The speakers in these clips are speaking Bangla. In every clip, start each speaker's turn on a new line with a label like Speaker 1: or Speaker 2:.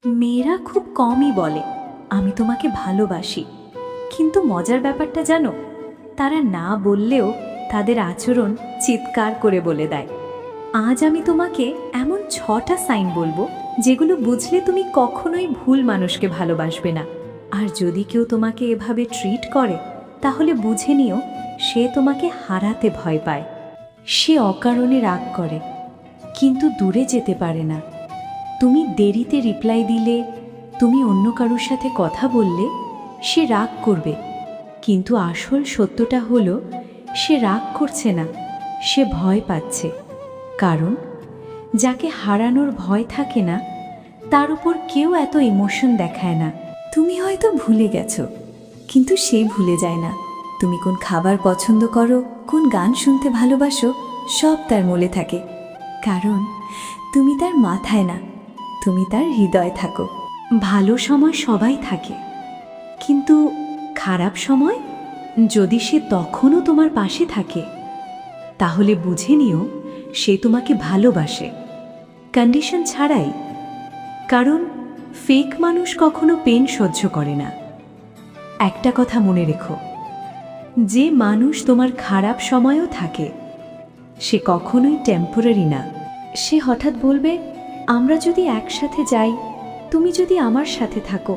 Speaker 1: মেয়েরা খুব কমই বলে আমি তোমাকে ভালোবাসি, কিন্তু মজার ব্যাপারটা জানো, তারা না বললেও তাদের আচরণ চিৎকার করে বলে দেয়। আজ আমি তোমাকে এমন 6টা সাইন বলবো যেগুলো বুঝলে তুমি কখনোই ভুল মানুষকে ভালোবাসবে না। আর যদি কেউ তোমাকে এভাবে ট্রিট করে তাহলে বুঝে নিও সে তোমাকে হারাতে ভয় পায়। সে অকারণে রাগ করে কিন্তু দূরে যেতে পারে না। তুমি দেরিতে রিপ্লাই দিলে, তুমি অন্য কারোর সাথে কথা বললে সে রাগ করবে, কিন্তু আসল সত্যটা হলো সে রাগ করছে না, সে ভয় পাচ্ছে। কারণ যাকে হারানোর ভয় থাকে না তার উপর কেউ এত ইমোশন দেখায় না। তুমি হয়তো ভুলে গেছো, কিন্তু সে ভুলে যায় না। তুমি কোন খাবার পছন্দ করো, কোন গান শুনতে ভালোবাসো, সব তার মনে থাকে। কারণ তুমি তার মাথায় না, তুমি তার হৃদয় থাকো। ভালো সময় সবাই থাকে, কিন্তু খারাপ সময় যদি সে তখনও তোমার পাশে থাকে তাহলে বুঝে নিও সে তোমাকে ভালোবাসে, কন্ডিশন ছাড়াই। কারণ ফেক মানুষ কখনো পেন সহ্য করে না। একটা কথা মনে রেখো, যে মানুষ তোমার খারাপ সময়ও থাকে সে কখনোই টেম্পোরারি না। সে হঠাৎ বলবে আমরা যদি একসাথে যাই, তুমি যদি আমার সাথে থাকো।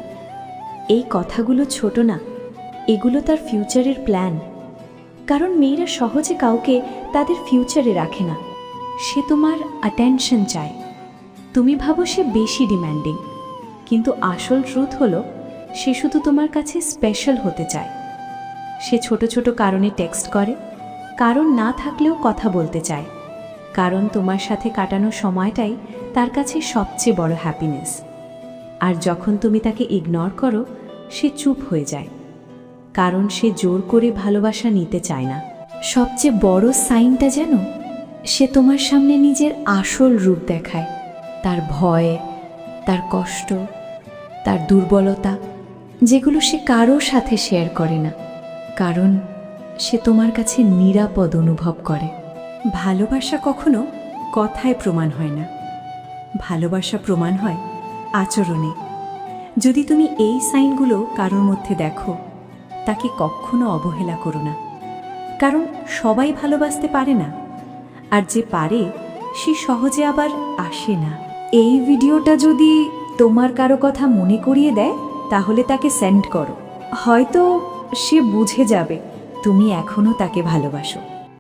Speaker 1: এই কথাগুলো ছোট না, এগুলো তার ফিউচারের প্ল্যান। কারণ মেয়েরা সহজে কাউকে তাদের ফিউচারে রাখে না। সে তোমার অ্যাটেনশন চায়। তুমি ভাবো সে বেশি ডিম্যান্ডিং, কিন্তু আসল ট্রুথ হলো সে শুধু তোমার কাছে স্পেশাল হতে চায়। সে ছোট ছোট কারণে টেক্সট করে, কারণ না থাকলেও কথা বলতে চায়। কারণ তোমার সাথে কাটানো সময়টাই তার কাছে সবচেয়ে বড় হ্যাপিনেস। আর যখন তুমি তাকে ইগনোর করো সে চুপ হয়ে যায়, কারণ সে জোর করে ভালোবাসা নিতে চায় না। সবচেয়ে বড় সাইনটা যেন সে তোমার সামনে নিজের আসল রূপ দেখায়, তার ভয়, তার কষ্ট, তার দুর্বলতা, যেগুলো সে কারো সাথে শেয়ার করে না। কারণ সে তোমার কাছে নিরাপদ অনুভব করে। ভালোবাসা কখনো কথায় প্রমাণ হয় না, ভালোবাসা প্রমাণ হয় আচরণে। যদি তুমি এই সাইনগুলো কারোর মধ্যে দেখো, তাকে কখনো অবহেলা করো না। কারণ সবাই ভালোবাসতে পারে না, আর যে পারে সে সহজে আবার আসে না। এই ভিডিওটা যদি তোমার কারো কথা মনে করিয়ে দেয় তাহলে তাকে সেন্ড করো, হয়তো সে বুঝে যাবে তুমি এখনও তাকে ভালোবাসো।